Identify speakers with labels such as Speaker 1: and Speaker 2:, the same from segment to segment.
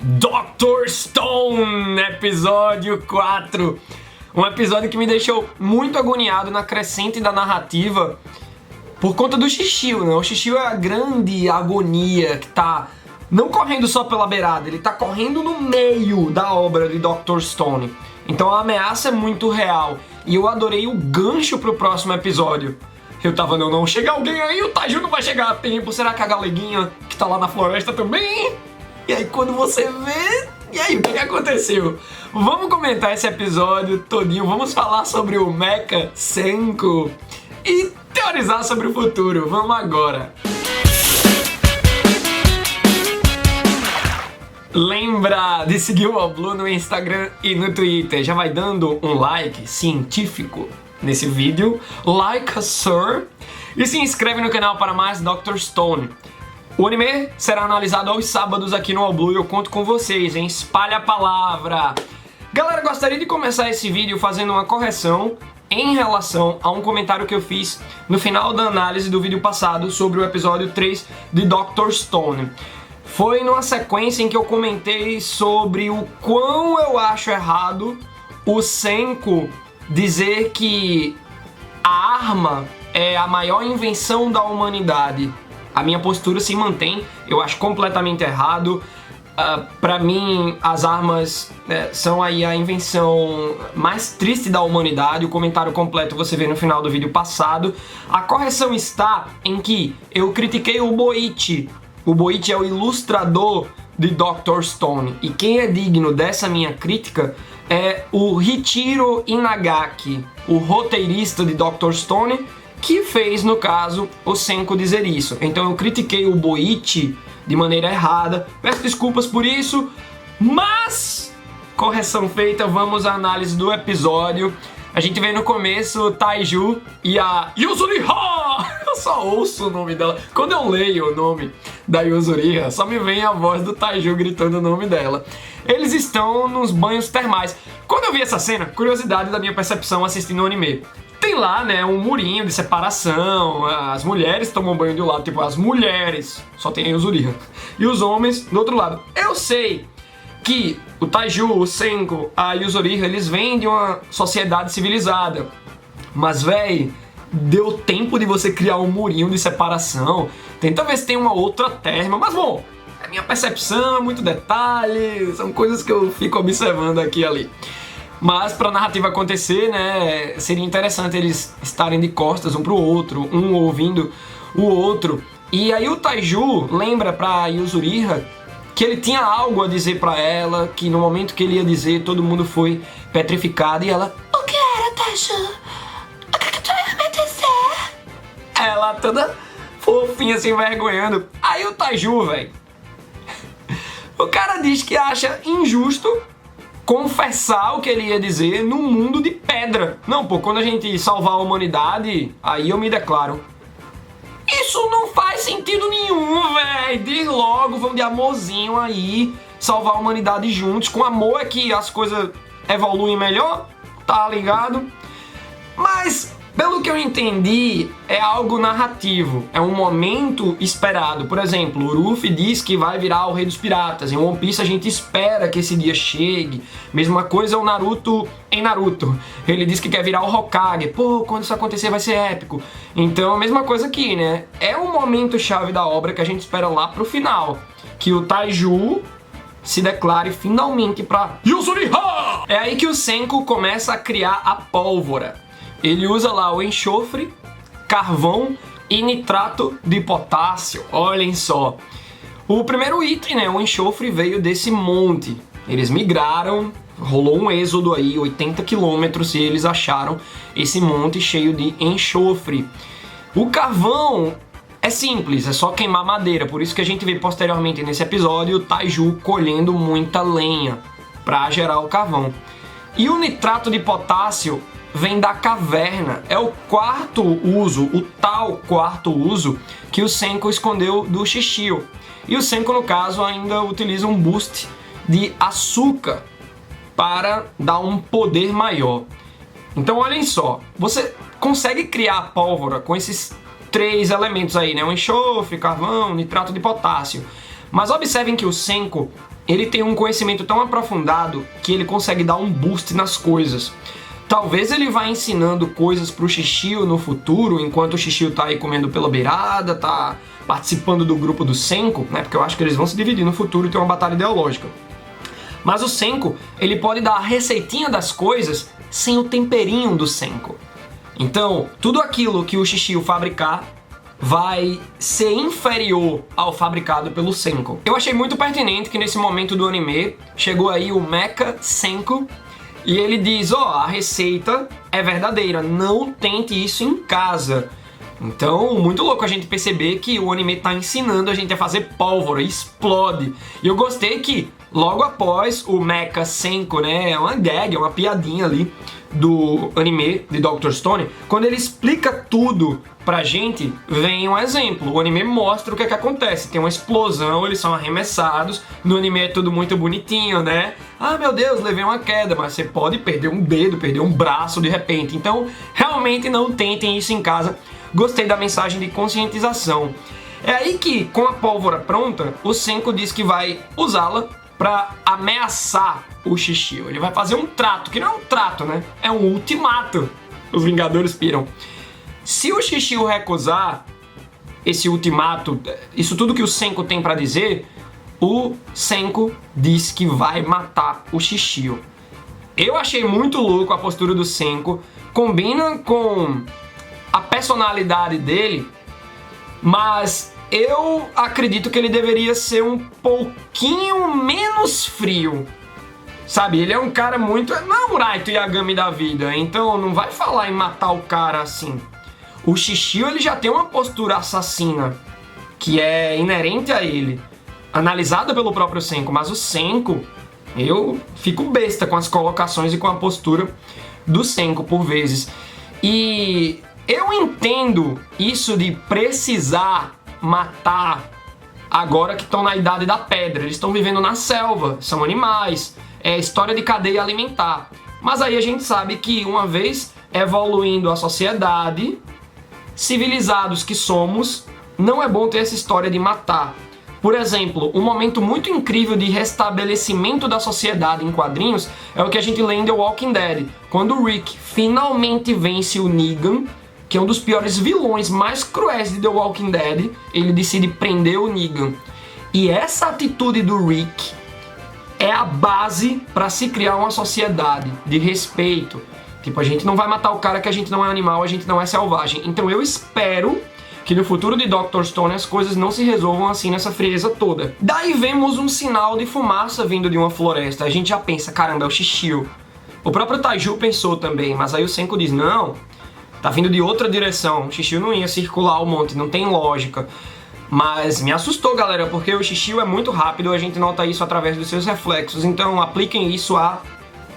Speaker 1: Dr. Stone, episódio 4. Um episódio que me deixou muito agoniado na crescente da narrativa por conta do Shishio, né? O Shishio é a grande agonia que tá não correndo só pela beirada, ele tá correndo no meio da obra de Dr. Stone. Então a ameaça é muito real e eu adorei o gancho pro próximo episódio. Eu tava, não, chega alguém aí, o Taiju não vai chegar a tempo, será que a galeguinha que tá lá na floresta também? E aí quando você vê, e aí o que aconteceu? Vamos comentar esse episódio todinho, vamos falar sobre o Mecha Senku e teorizar sobre o futuro, vamos agora! Lembra de seguir o Oblu no Instagram e no Twitter, já vai dando um like científico nesse vídeo, like a sir, e se inscreve no canal para mais Dr. Stone. O anime será analisado aos sábados aqui no Oblu e eu conto com vocês, hein? Espalha a palavra! Galera, gostaria de começar esse vídeo fazendo uma correção em relação a um comentário que eu fiz no final da análise do vídeo passado sobre o episódio 3 de Dr. Stone. Foi numa sequência em que eu comentei sobre o quão eu acho errado o Senku dizer que a arma é a maior invenção da humanidade. A minha postura se mantém, eu acho completamente errado. Pra mim, as armas são aí a invenção mais triste da humanidade. O comentário completo você vê no final do vídeo passado. A correção está em que eu critiquei o Boichi. O Boichi é o ilustrador de Dr. Stone. E quem é digno dessa minha crítica é o Ichiro Inagaki, o roteirista de Dr. Stone, que fez, no caso, o Senku dizer isso. Então eu critiquei o Boichi de maneira errada, peço desculpas por isso, mas, correção feita, vamos à análise do episódio. A gente vê no começo o Taiju e a Yuzuriha! Eu só ouço o nome dela. Quando eu leio o nome da Yuzuriha, só me vem a voz do Taiju gritando o nome dela. Eles estão nos banhos termais. Quando eu vi essa cena, curiosidade da minha percepção assistindo o anime. Tem lá, né, um murinho de separação, as mulheres tomam banho de um lado, tipo, as mulheres, só tem a Yuzuriha, e os homens do outro lado. Eu sei que o Taiju, o Senku, a Yuzuriha, eles vêm de uma sociedade civilizada, mas, véi, deu tempo de você criar um murinho de separação, tenta ver se tem uma outra terma, mas bom, a minha percepção é muito detalhe, são coisas que eu fico observando aqui e ali. Mas pra narrativa acontecer, né, seria interessante eles estarem de costas um pro outro, um ouvindo o outro. E aí o Taiju lembra pra Yuzuriha que ele tinha algo a dizer pra ela, que no momento que ele ia dizer, todo mundo foi petrificado e ela... O que era, Taiju? O que tu ia me dizer? Ela toda fofinha, se envergonhando. Aí o Taiju, velho, o cara diz que acha injusto confessar o que ele ia dizer num mundo de pedra. Não, pô, quando a gente salvar a humanidade, aí eu me declaro. Isso não faz sentido nenhum, velho. Diz logo, vamos de amorzinho aí, salvar a humanidade juntos. Com amor é que as coisas evoluem melhor, tá ligado? Mas, pelo que eu entendi, é algo narrativo, é um momento esperado. Por exemplo, o Luffy diz que vai virar o Rei dos Piratas. Em One Piece a gente espera que esse dia chegue. Mesma coisa o Naruto em Naruto. Ele diz que quer virar o Hokage. Pô, quando isso acontecer vai ser épico. Então, a mesma coisa aqui, né? É um momento chave da obra que a gente espera lá pro final. Que o Taiju se declare finalmente pra Yuzuriha! É aí que o Senku começa a criar a pólvora. Ele usa lá o enxofre, carvão e nitrato de potássio. Olhem só. O primeiro item, né, o enxofre, veio desse monte. Eles migraram, rolou um êxodo aí, 80 quilômetros, e eles acharam esse monte cheio de enxofre. O carvão é simples, é só queimar madeira. Por isso que a gente vê posteriormente nesse episódio o Taiju colhendo muita lenha para gerar o carvão. E o nitrato de potássio vem da caverna, é o quarto uso, o tal quarto uso que o Senku escondeu do Shishio. E o Senku, no caso, ainda utiliza um boost de açúcar para dar um poder maior. Então olhem só, você consegue criar pólvora com esses três elementos aí, né? O enxofre, carvão, nitrato de potássio. Mas observem que o Senku, ele tem um conhecimento tão aprofundado que ele consegue dar um boost nas coisas. Talvez ele vá ensinando coisas pro Shishio no futuro, enquanto o Shishio tá aí comendo pela beirada, tá participando do grupo do Senko, né? Porque eu acho que eles vão se dividir no futuro e ter uma batalha ideológica. Mas o Senko, ele pode dar a receitinha das coisas sem o temperinho do Senko. Então, tudo aquilo que o Shishio fabricar vai ser inferior ao fabricado pelo Senko. Eu achei muito pertinente que nesse momento do anime chegou aí o Mecha Senko e ele diz, a receita é verdadeira, não tente isso em casa. Então, muito louco a gente perceber que o anime tá ensinando a gente a fazer pólvora, explode. E eu gostei que logo após o Mecha Senko, né, é uma gag, é uma piadinha ali do anime de Dr. Stone, quando ele explica tudo pra gente, vem um exemplo. O anime mostra o que é que acontece. Tem uma explosão, eles são arremessados. No anime é tudo muito bonitinho, né? Ah, meu Deus, levei uma queda, mas você pode perder um dedo, perder um braço de repente. Então, realmente não tentem isso em casa. Gostei da mensagem de conscientização. É aí que, com a pólvora pronta, o Senko diz que vai usá-la pra ameaçar o Shishio. Ele vai fazer um trato, que não é um trato, né? É um ultimato. Os Vingadores piram. Se o Shishio recusar esse ultimato, isso tudo que o Senko tem pra dizer, o Senko diz que vai matar o Shishio. Eu achei muito louco a postura do Senko. Combina com a personalidade dele, mas eu acredito que ele deveria ser um pouquinho menos frio. Sabe, ele é um cara muito... Não é um Raito Yagami da vida, então não vai falar em matar o cara assim. O Shishio, ele já tem uma postura assassina, que é inerente a ele, analisada pelo próprio Senko, mas o Senko, eu fico besta com as colocações e com a postura do Senko por vezes. E eu entendo isso de precisar matar agora que estão na idade da pedra. Eles estão vivendo na selva, são animais, é história de cadeia alimentar. Mas aí a gente sabe que uma vez evoluindo a sociedade, civilizados que somos, não é bom ter essa história de matar. Por exemplo, um momento muito incrível de restabelecimento da sociedade em quadrinhos é o que a gente lê em The Walking Dead, quando o Rick finalmente vence o Negan, que é um dos piores vilões mais cruéis de The Walking Dead. Ele decide prender o Negan. E essa atitude do Rick é a base para se criar uma sociedade de respeito. Tipo, a gente não vai matar o cara que a gente não é animal, a gente não é selvagem. Então eu espero que no futuro de Dr. Stone as coisas não se resolvam assim nessa frieza toda. Daí vemos um sinal de fumaça vindo de uma floresta. A gente já pensa, caramba, é o Shishio. O próprio Taiju pensou também, mas aí o Senko diz, não, tá vindo de outra direção. O Shishio não ia circular o monte, não tem lógica. Mas me assustou, galera, porque o Shishio é muito rápido, a gente nota isso através dos seus reflexos. Então apliquem isso à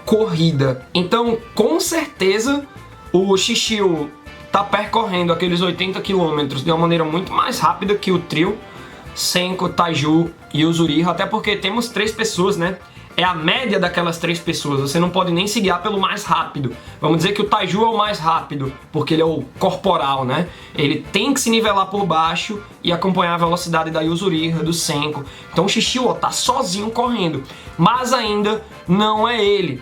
Speaker 1: corrida. Então, com certeza, o Shishio tá percorrendo aqueles 80 km de uma maneira muito mais rápida que o trio Senko, Taiju e Yuzuriha, até porque temos 3 pessoas, né? É a média daquelas 3 pessoas, você não pode nem se guiar pelo mais rápido. Vamos dizer que o Taiju é o mais rápido, porque ele é o corporal, né? Ele tem que se nivelar por baixo e acompanhar a velocidade da Yuzuriha, do Senko. Então o Shishio, ó, tá sozinho correndo, mas ainda não é ele.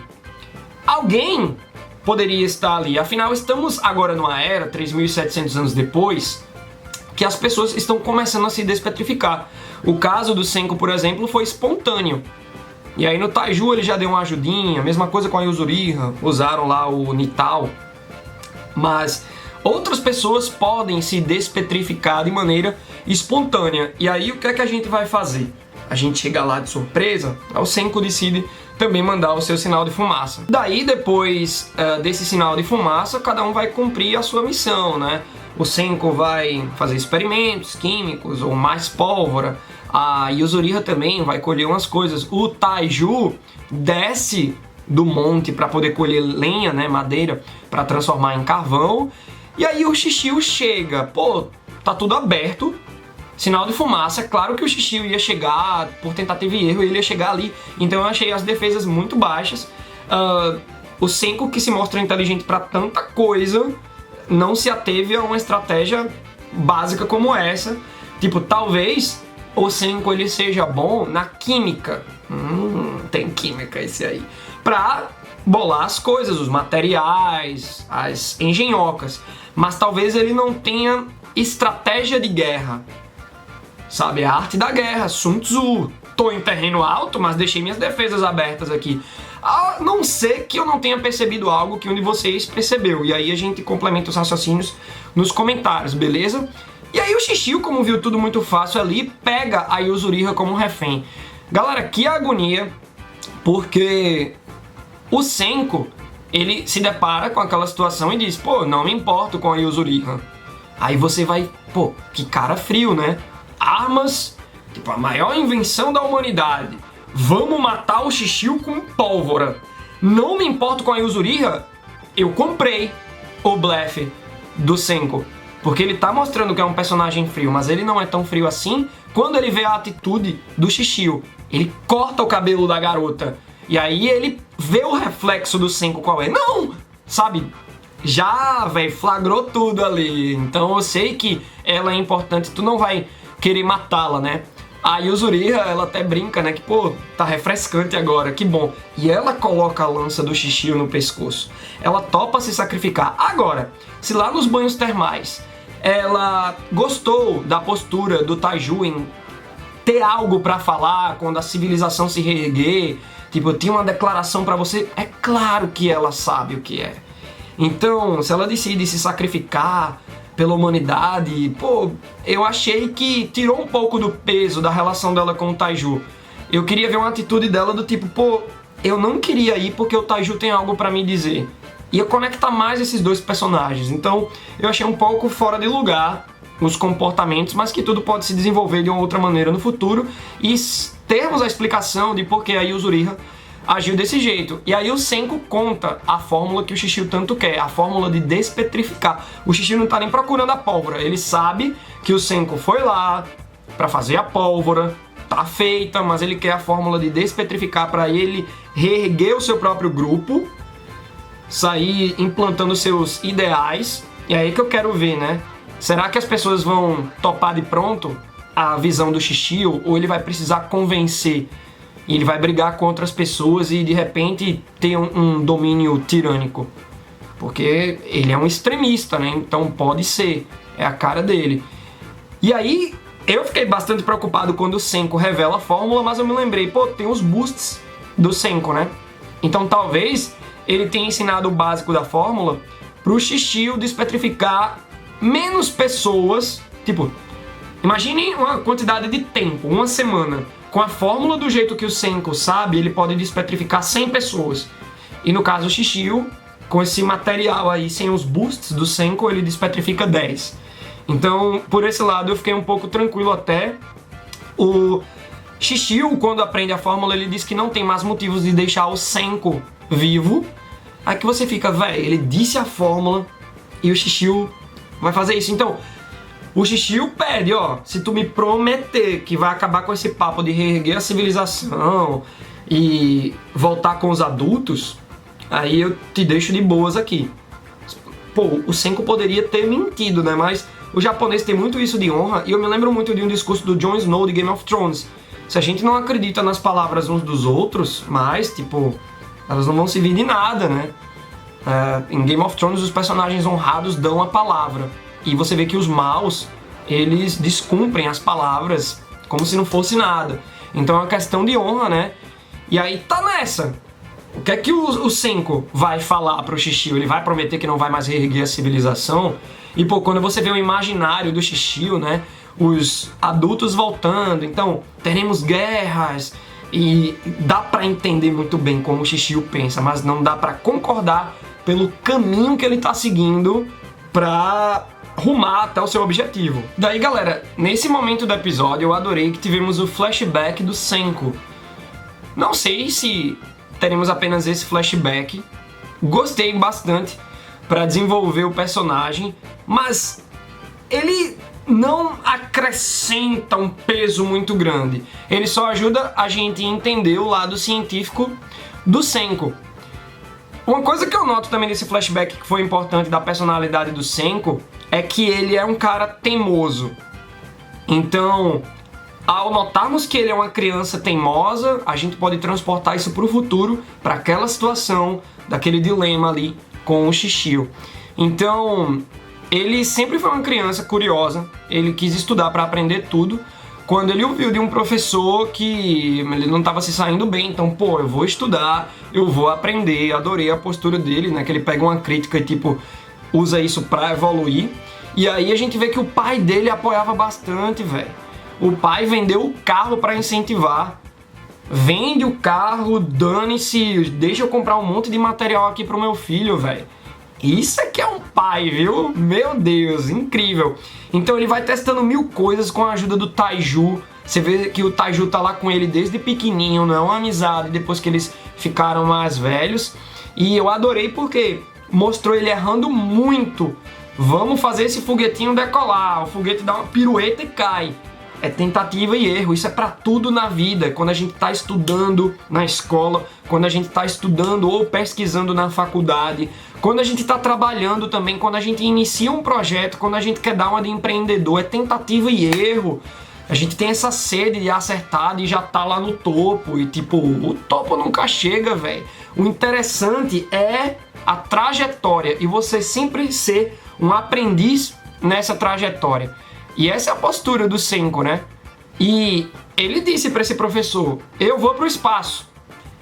Speaker 1: Alguém poderia estar ali, afinal estamos agora numa era, 3.700 anos depois, que as pessoas estão começando a se despetrificar. O caso do Senko, por exemplo, foi espontâneo. E aí no Taiju ele já deu uma ajudinha, mesma coisa com a Yuzuriha, usaram lá o Nital. Mas outras pessoas podem se despetrificar de maneira espontânea. E aí o que é que a gente vai fazer? A gente chega lá de surpresa, o Senko decide também mandar o seu sinal de fumaça. Daí, depois desse sinal de fumaça, cada um vai cumprir a sua missão, né? O Senko vai fazer experimentos químicos ou mais pólvora. A Yuzuriha também vai colher umas coisas. O Taiju desce do monte para poder colher lenha, né, madeira, para transformar em carvão. E aí o Shishio chega. Pô, tá tudo aberto. Sinal de fumaça, é claro que o Shishio ia chegar, por tentativa e erro, ele ia chegar ali. Então eu achei as defesas muito baixas. O Senko, que se mostra inteligente para tanta coisa, não se ateve a uma estratégia básica como essa. Tipo, talvez o Senko ele seja bom na química. Tem química esse aí. Pra bolar as coisas, os materiais, as engenhocas. Mas talvez ele não tenha estratégia de guerra. Sabe, a arte da guerra, Sun Tzu. Tô em terreno alto, mas deixei minhas defesas abertas aqui. A não ser que eu não tenha percebido algo que um de vocês percebeu. E aí a gente complementa os raciocínios nos comentários, beleza? E aí o Shishio, como viu tudo muito fácil ali, pega a Yuzuriha como refém. Galera, que agonia, porque o Senko, ele se depara com aquela situação e diz, pô, não me importo com a Yuzuriha. Aí você vai, pô, que cara frio, né? Armas, tipo, a maior invenção da humanidade. Vamos matar o Shishio com pólvora. Não me importo com a Yuzuriha. Eu comprei o blefe do Senko. Porque ele tá mostrando que é um personagem frio, mas ele não é tão frio assim quando ele vê a atitude do Shishio. Ele corta o cabelo da garota. E aí ele vê o reflexo do Senko qual é. Não! Sabe? Já, velho, flagrou tudo ali. Então eu sei que ela é importante. Tu não vai querer matá-la, né? A Yuzuriha, ela até brinca, né? Que, pô, tá refrescante agora, que bom. E ela coloca a lança do Shishio no pescoço. Ela topa se sacrificar. Agora, se lá nos banhos termais ela gostou da postura do Taiju em ter algo pra falar quando a civilização se reerguer, tipo, eu tinha uma declaração pra você, é claro que ela sabe o que é. Então, se ela decide se sacrificar pela humanidade, pô, eu achei que tirou um pouco do peso da relação dela com o Taiju. Eu queria ver uma atitude dela do tipo, pô, eu não queria ir porque o Taiju tem algo pra me dizer. Ia conectar mais esses dois personagens. Então, eu achei um pouco fora de lugar os comportamentos, mas que tudo pode se desenvolver de uma outra maneira no futuro e termos a explicação de por que a Yuzuriha agiu desse jeito. E aí o Senko conta a fórmula que o Shishio tanto quer, a fórmula de despetrificar. O Shishio não tá nem procurando a pólvora, ele sabe que o Senko foi lá pra fazer a pólvora, tá feita, mas ele quer a fórmula de despetrificar pra ele reerguer o seu próprio grupo, sair implantando seus ideais. E é aí que eu quero ver, né? Será que as pessoas vão topar de pronto a visão do Shishio, ou ele vai precisar convencer? E ele vai brigar com outras pessoas e de repente ter um domínio tirânico? Porque ele é um extremista, né? Então pode ser, é a cara dele. E aí eu fiquei bastante preocupado quando o Senko revela a fórmula, mas eu me lembrei, pô, tem os boosts do Senko, né? Então talvez ele tenha ensinado o básico da fórmula pro Shishio despetrificar menos pessoas. Tipo, imagine uma quantidade de tempo, uma semana. Com a fórmula do jeito que o Senko sabe, ele pode despetrificar 100 pessoas. E no caso o Shishio, com esse material aí, sem os boosts do Senko, ele despetrifica 10. Então, por esse lado, eu fiquei um pouco tranquilo até. O Shishio, quando aprende a fórmula, ele diz que não tem mais motivos de deixar o Senko vivo. Aí que você fica, velho, ele disse a fórmula e o Shishio vai fazer isso. Então, o Shishio pede, ó, se tu me prometer que vai acabar com esse papo de reerguer a civilização e voltar com os adultos, aí eu te deixo de boas aqui. Pô, o Senko poderia ter mentido, né? Mas o japonês tem muito isso de honra, e eu me lembro muito de um discurso do Jon Snow de Game of Thrones. Se a gente não acredita nas palavras uns dos outros, mas, tipo, elas não vão servir de nada, né? Em Game of Thrones, os personagens honrados dão a palavra. E você vê que os maus, eles descumprem as palavras como se não fosse nada. Então é uma questão de honra, né? E aí tá nessa. O que é que o Senko vai falar pro Shishio? Ele vai prometer que não vai mais reerguer a civilização? E, pô, quando você vê o imaginário do Shishio, né? Os adultos voltando, então teremos guerras. E dá pra entender muito bem como o Shishio pensa, mas não dá pra concordar pelo caminho que ele tá seguindo pra rumar até o seu objetivo. Daí, galera, nesse momento do episódio eu adorei que tivemos o flashback do Senko. Não sei se teremos apenas esse flashback. Gostei bastante pra desenvolver o personagem, mas ele não acrescenta um peso muito grande. Ele só ajuda a gente a entender o lado científico do Senko. Uma coisa que eu noto também nesse flashback que foi importante da personalidade do Senko é que ele é um cara teimoso. Então, ao notarmos que ele é uma criança teimosa, a gente pode transportar isso para o futuro, para aquela situação, daquele dilema ali com o Shishio. Então, ele sempre foi uma criança curiosa, ele quis estudar para aprender tudo. Quando ele ouviu de um professor que ele não estava se saindo bem, então, pô, eu vou estudar, eu vou aprender, adorei a postura dele, né, que ele pega uma crítica e, tipo, usa isso para evoluir. E aí a gente vê que o pai dele apoiava bastante, velho. O pai vendeu o carro para incentivar. Vende o carro, dane-se, deixa eu comprar um monte de material aqui pro meu filho, velho. Isso aqui é um pai, viu? Meu Deus, incrível. Então ele vai testando mil coisas com a ajuda do Taiju. Você vê que o Taiju tá lá com ele desde pequenininho, não é uma amizade, depois que eles ficaram mais velhos. E eu adorei porque mostrou ele errando muito. Vamos fazer esse foguetinho decolar. O foguete dá uma pirueta e cai. É tentativa e erro, isso é pra tudo na vida. Quando a gente tá estudando na escola, quando a gente tá estudando ou pesquisando na faculdade, quando a gente tá trabalhando também, quando a gente inicia um projeto, quando a gente quer dar uma de empreendedor, é tentativa e erro. A gente tem essa sede de acertar, de já tá lá no topo e tipo, o topo nunca chega, velho. O interessante é a trajetória e você sempre ser um aprendiz nessa trajetória. E essa é a postura do Senko, né? E ele disse para esse professor, eu vou pro espaço.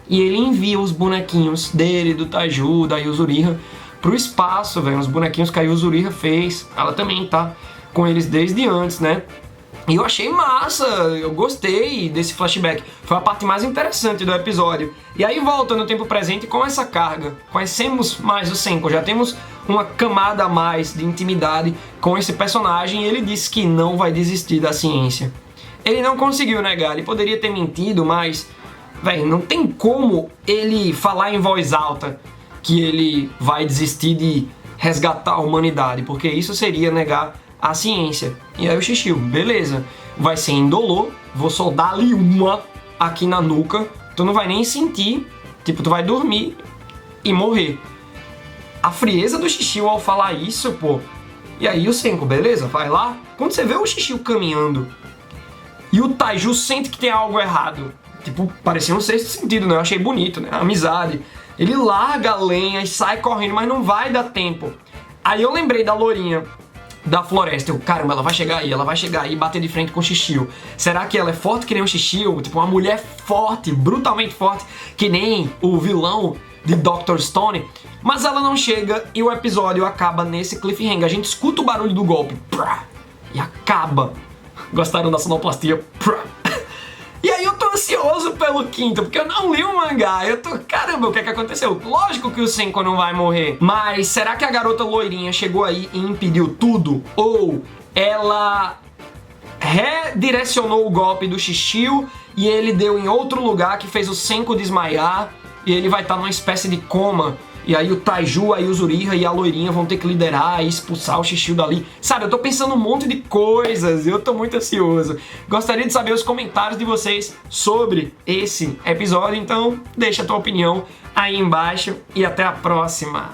Speaker 1: E ele envia os bonequinhos dele, do Taiju, da Yuzuriha, pro espaço, velho. Os bonequinhos que a Yuzuriha fez. Ela também tá com eles desde antes, né? E eu achei massa, eu gostei desse flashback. Foi a parte mais interessante do episódio. E aí volta no tempo presente com essa carga. Conhecemos mais o Senko, já temos uma camada a mais de intimidade com esse personagem. E ele disse que não vai desistir da ciência. Ele não conseguiu negar, ele poderia ter mentido, mas... velho, não tem como ele falar em voz alta que ele vai desistir de resgatar a humanidade, porque isso seria negar a ciência. E aí o Shishio, beleza, vai ser indolor, vou soldar ali uma aqui na nuca, tu não vai nem sentir, tipo, tu vai dormir e morrer. A frieza do Shishio ao falar isso, pô. E aí o Senko, beleza, vai lá. Quando você vê o Shishio caminhando e o Taiju sente que tem algo errado, tipo, parecia um sexto sentido, né? Eu achei bonito, né? Amizade. Ele larga a lenha e sai correndo, mas não vai dar tempo. Aí eu lembrei da lourinha da floresta. Eu, caramba, ela vai chegar aí e bater de frente com o Shishio. Será que ela é forte que nem o Shishio? Tipo, uma mulher forte, brutalmente forte, que nem o vilão de Dr. Stone. Mas ela não chega e o episódio acaba nesse cliffhanger. A gente escuta o barulho do golpe. E acaba. Gostaram da sonoplastia? E aí eu tô ansioso pelo quinto, porque eu não li o mangá. Eu tô, caramba, o que é que aconteceu? Lógico que o Senko não vai morrer. Mas será que a garota loirinha chegou aí e impediu tudo? Ou ela redirecionou o golpe do Shishio e ele deu em outro lugar que fez o Senko desmaiar e ele vai estar numa espécie de coma? E aí o Taiju, a Yuzuriha e a loirinha vão ter que liderar e expulsar o Shishio dali. Sabe, eu tô pensando um monte de coisas e eu tô muito ansioso. Gostaria de saber os comentários de vocês sobre esse episódio, então deixa a tua opinião aí embaixo e até a próxima.